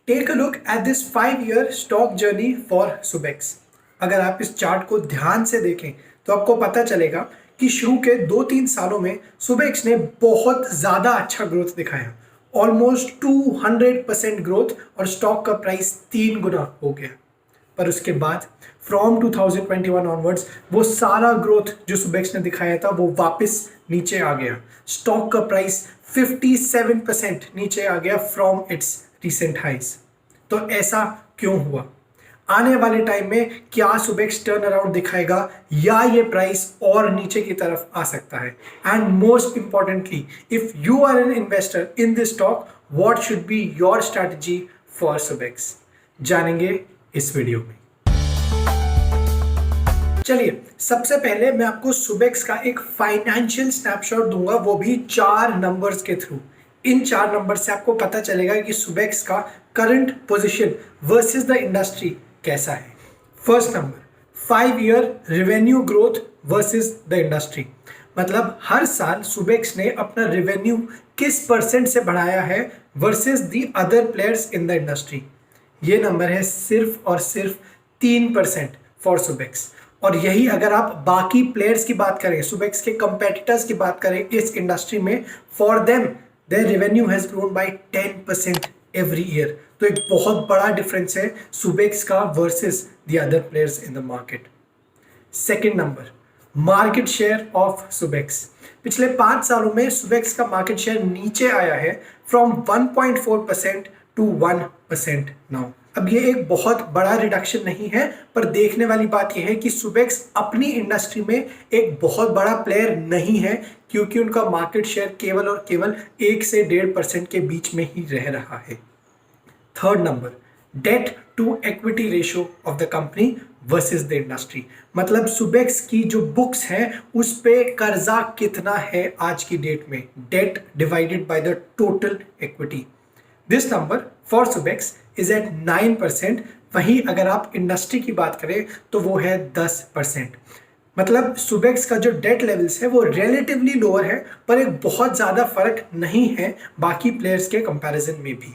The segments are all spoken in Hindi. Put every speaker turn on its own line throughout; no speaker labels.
Take a look at this 5 year stock journey for Subex. अगर आप इस चार्ट को ध्यान से देखें तो आपको पता चलेगा कि शुरू के 2-3 सालों में सुबेक्स ने बहुत ज़्यादा अच्छा ग्रोथ दिखाया, ऑलमोस्ट 200% ग्रोथ, और स्टॉक का प्राइस 3 गुना हो गया। पर उसके बाद फ्रॉम 2021 ऑनवर्ड्स वो सारा ग्रोथ जो सुबेक्स ने दिखाया था वो वापस नीचे आ गया। स्टॉक का प्राइस 57% नीचे आ गया फ्रॉम इट्स रिसेंट हाइज। तो ऐसा क्यों हुआ? आने वाले टाइम में क्या सुबेक्स टर्न अराउंड दिखाएगा या ये प्राइस और नीचे की तरफ आ सकता है? And most importantly, if you are an investor in this stock, what should be your strategy for Subex, जानेंगे इस वीडियो में। चलिए, सबसे पहले मैं आपको सुबेक्स का एक फाइनेंशियल स्नैपशॉट दूंगा, वो भी 4 नंबर्स के थ्रू। इन 4 नंबर से आपको पता चलेगा कि सुबेक्स का current position versus the industry कैसा है। First number, 5 year revenue growth versus the industry. मतलब हर साल सुबेक्स ने अपना रेवेन्यू किस परसेंट से बढ़ाया है versus the other players in the industry. ये नंबर है सिर्फ और सिर्फ 3% फॉर सुबेक्स। और यही अगर आप बाकी प्लेयर्स की बात करें, सुबेक्स के कंपेटिटर्स की बात करें इस इंडस्ट्री में, for them their revenue has grown by 10% every year. तो एक बहुत बड़ा डिफरेंस है सुबेक्स का versus the other players in the market. Second number, market share of Subex. पिछले 5 सालों में सुबेक्स का मार्केट शेयर नीचे आया है फ्रॉम 1.4% टू 1% नाउ। अब ये एक बहुत बड़ा रिडक्शन नहीं है, पर देखने वाली बात यह है कि सुबेक्स अपनी इंडस्ट्री में एक बहुत बड़ा प्लेयर नहीं है, क्योंकि उनका मार्केट शेयर केवल और केवल 1 से 1.5% के बीच में ही रह रहा है। Third number, debt to equity ratio of the company versus the industry. मतलब सुबेक्स की जो बुक्स हैं उस पे कर्जा कितना है आज की डेट में, debt divided by the total equity. This number for Subex is at 9%। वहीं अगर आप इंडस्ट्री की बात करें तो वो है 10%। मतलब सुबेक्स का जो डेट लेवल्स है वो रिलेटिवली लोअर है, पर एक बहुत ज़्यादा फर्क नहीं है बाकी प्लेयर्स के कंपैरिजन में भी।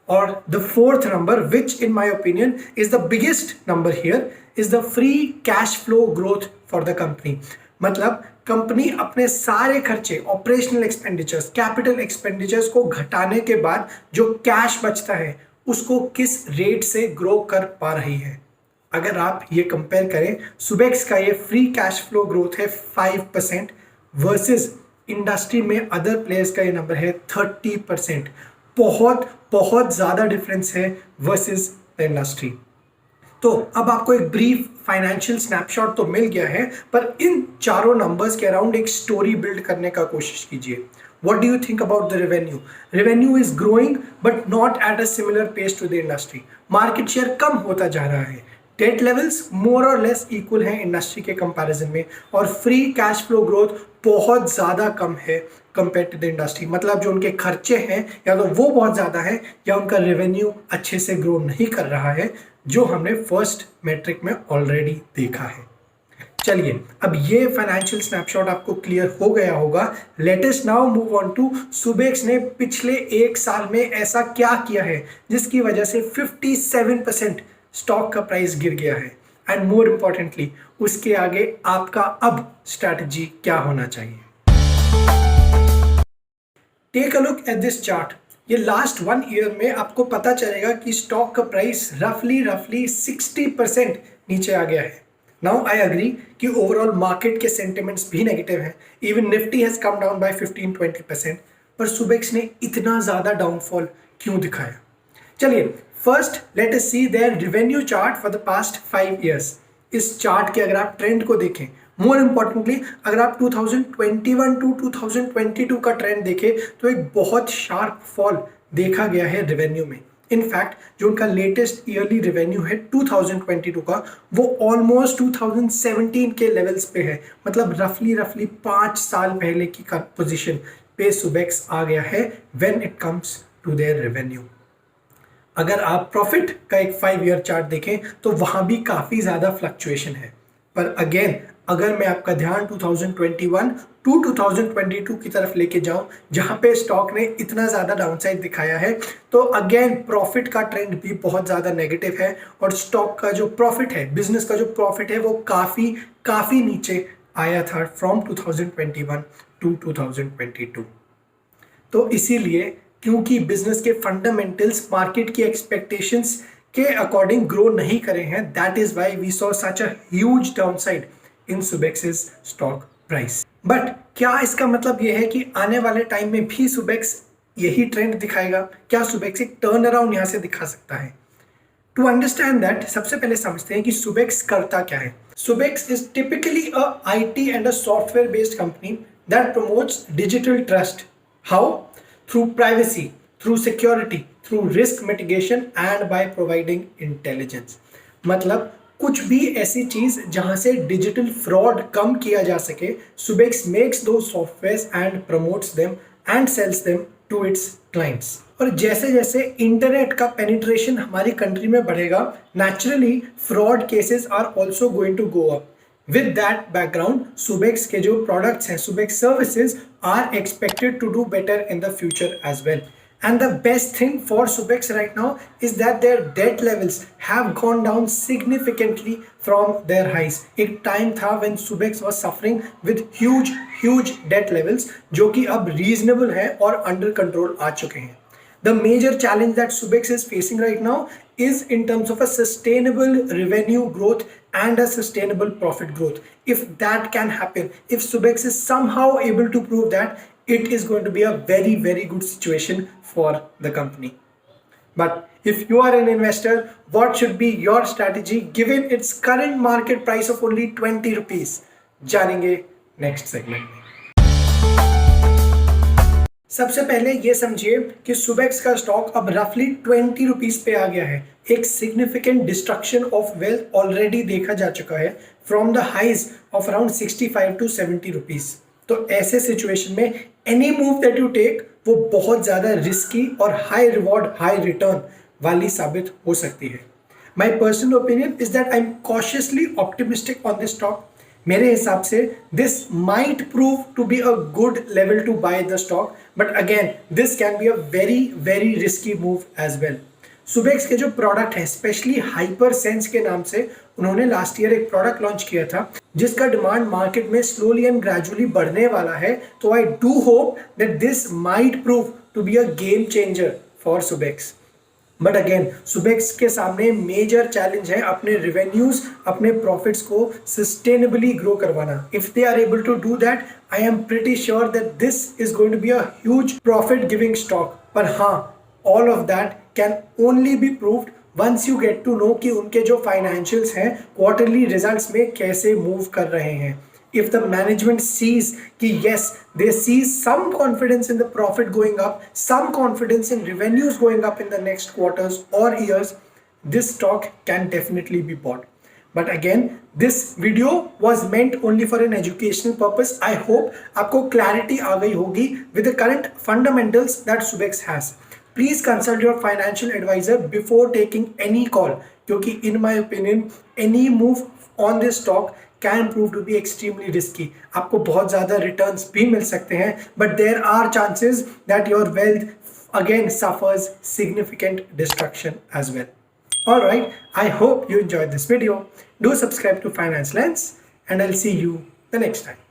और the fourth number, which in my opinion is the biggest number here, is the free cash flow growth for the company. मतलब कंपनी अपने सारे खर्चे, ऑपरेशनल एक्सपेंडिचर्स, कैपिटल एक्सपेंडिचर्स को घटाने के बाद जो कैश बचता है उसको किस रेट से ग्रो कर पा रही है। अगर आप ये कंपेयर करें, सुबेक्स का ये फ्री कैश फ्लो ग्रोथ है 5% वर्सेस इंडस्ट्री में अदर प्लेयर्स का ये नंबर है 30%। बहुत बहुत ज़्यादा डिफरेंस है वर्सेस द इंडस्ट्री। तो अब आपको एक ब्रीफ फाइनेंशियल स्नैपशॉट तो मिल गया है, पर इन चारों नंबर्स के अराउंड एक स्टोरी बिल्ड करने का कोशिश कीजिए। What do you think about the revenue? Revenue is growing but not at a similar pace to the industry. Market share कम होता जा रहा है। डेट लेवल्स मोर और लेस इक्वल हैं इंडस्ट्री के कंपैरिजन में, और फ्री कैश फ्लो ग्रोथ बहुत ज़्यादा कम है कंपेयर टू द इंडस्ट्री। मतलब जो उनके खर्चे हैं या तो वो बहुत ज़्यादा है या उनका रेवेन्यू अच्छे से ग्रो नहीं कर रहा है, जो हमने फर्स्ट मैट्रिक में ऑलरेडी देखा है। चलिए, अब ये फाइनेंशियल स्नैपशॉट आपको क्लियर हो गया होगा। Let us now move on to Subex ने पिछले 1 साल में ऐसा क्या किया है जिसकी वजह से 57% स्टॉक का प्राइस गिर गया है, एंड मोर इंपॉर्टेंटली उसके आगे आपका अब स्ट्रैटेजी क्या होना चाहिए। Take a look at this chart. ये लास्ट 1 ईयर में आपको पता चलेगा कि स्टॉक का प्राइस रफली 60% नीचे आ गया है। नाउ आई अग्री कि ओवरऑल मार्केट के सेंटिमेंट्स भी नेगेटिव हैं, even Nifty has come down by 15-20%, पर सुबेक्स ने इतना ज़्यादा डाउनफॉल क्यों दिखाया? चलिए, first let us see their revenue chart for the past 5 years. इस चार्ट के अगर आप ट्रेंड को देखें, मोर इम्पॉर्टेंटली अगर आप 2021 टू 2022 का ट्रेंड देखें, तो एक बहुत शार्प फॉल देखा गया है रेवेन्यू में। इनफैक्ट जो उनका लेटेस्ट ईयरली रेवेन्यू है 2022 का, वो ऑलमोस्ट 2017 के लेवल्स पे है। मतलब रफली 5 साल पहले की पोजीशन पे सुबेक्स आ गया है when it comes to their revenue. अगर आप प्रॉफिट का एक 5 ईयर चार्ट देखें तो वहाँ भी काफ़ी ज़्यादा फ्लक्चुएशन है, पर अगेन अगर मैं आपका ध्यान 2021 टू 2022 की तरफ लेके जाऊं जहां पे स्टॉक ने इतना ज़्यादा डाउनसाइड दिखाया है, तो अगेन प्रॉफिट का ट्रेंड भी बहुत ज़्यादा नेगेटिव है और स्टॉक का जो प्रॉफिट है, बिजनेस का जो प्रॉफिट है, वो काफ़ी नीचे आया था फ्रॉम 2021 टू 2022। तो इसीलिए क्योंकि बिजनेस के फंडामेंटल्स मार्केट की एक्सपेक्टेशंस के अकॉर्डिंग ग्रो नहीं करे हैं, that is why we saw such a huge downside in Subex's stock price. But क्या इसका मतलब यह है कि आने वाले टाइम में भी सुबेक्स यही ट्रेंड दिखाएगा? क्या सुबेक्स एक टर्न अराउंड यहां से दिखा सकता है? टू अंडरस्टैंड दैट, सबसे पहले समझते हैं कि सुबेक्स करता क्या है। Subex is typically a IT and a software based company that promotes digital trust. How? Through privacy, through security, through risk mitigation and by providing intelligence. मतलब कुछ भी ऐसी चीज जहां से डिजिटल फ्रॉड कम किया जा सके, सुबेक्स मेक्स दो softwares and promotes them and sells them to its clients. और जैसे जैसे इंटरनेट का पेनिट्रेशन हमारी कंट्री में बढ़ेगा, naturally fraud cases are also going to go up. With that background, Subex के जो प्रोडक्ट्स हैं, Subex services are expected to do better in the future as well. And the best thing for Subex right now is that their debt levels have gone down significantly from their highs. एक टाइम था when Subex was suffering with huge debt levels जो कि अब reasonable है और under control आ चुके हैं. The major challenge that Subex is facing right now is in terms of a sustainable revenue growth and a sustainable profit growth. If that can happen, if Subex is somehow able to prove that, it is going to be a very good situation for the company. But if you are an investor, what should be your strategy given its current market price of only 20 rupees? जानेंगे नेक्स्ट सेगमेंट में। सबसे पहले ये समझिए कि सुबेक्स का स्टॉक अब रफली 20 रुपीज पे आ गया है। एक significant destruction of wealth already देखा जा चुका है from the highs of around 65 to 70 rupees. तो ऐसे सिचुएशन में any move that you take वो बहुत ज़्यादा रिस्की और हाई रिवॉर्ड हाई रिटर्न वाली साबित हो सकती है। My personal opinion is that I am cautiously optimistic on this stock. मेरे हिसाब से this might prove to be a good level to buy the stock, but again this can be a very risky move as well. Subex के जो प्रोडक्ट है, स्पेशली हाइपर सेंस के नाम से, उन्होंने लास्ट ईयर एक प्रोडक्ट लॉन्च किया था जिसका डिमांड मार्केट में स्लोली एंड ग्रेजुअली बढ़ने वाला है। तो I do hope that this might prove to be a game changer for Subex. But again Subex के सामने मेजर चैलेंज है अपने रेवेन्यूज, अपने प्रॉफिट्स को सस्टेनेबली ग्रो करवाना। If they are able to do that, I am pretty sure that this is going to be a huge profit giving stock. पर हाँ, all of that can only be proved once you get to know कि उनके जो फाइनेंशियल्स हैं क्वार्टरली रिजल्ट्स में कैसे मूव कर रहे हैं। If the management sees कि yes, they see some confidence in the profit going up, some confidence in revenues going up in the next quarters or years, this stock can definitely be bought. But again, this video was meant only for an educational purpose. I hope आपको clarity आ गई होगी with the current fundamentals that Subex has. Please consult your financial advisor before taking any call, क्योंकि in my opinion, any move on this stock can prove to be extremely risky. आपको बहुत ज़्यादा returns भी मिल सकते हैं, but there are chances that your wealth again suffers significant destruction as well. Alright, I hope you enjoyed this video. Do subscribe to Finance Lens and I'll see you the next time.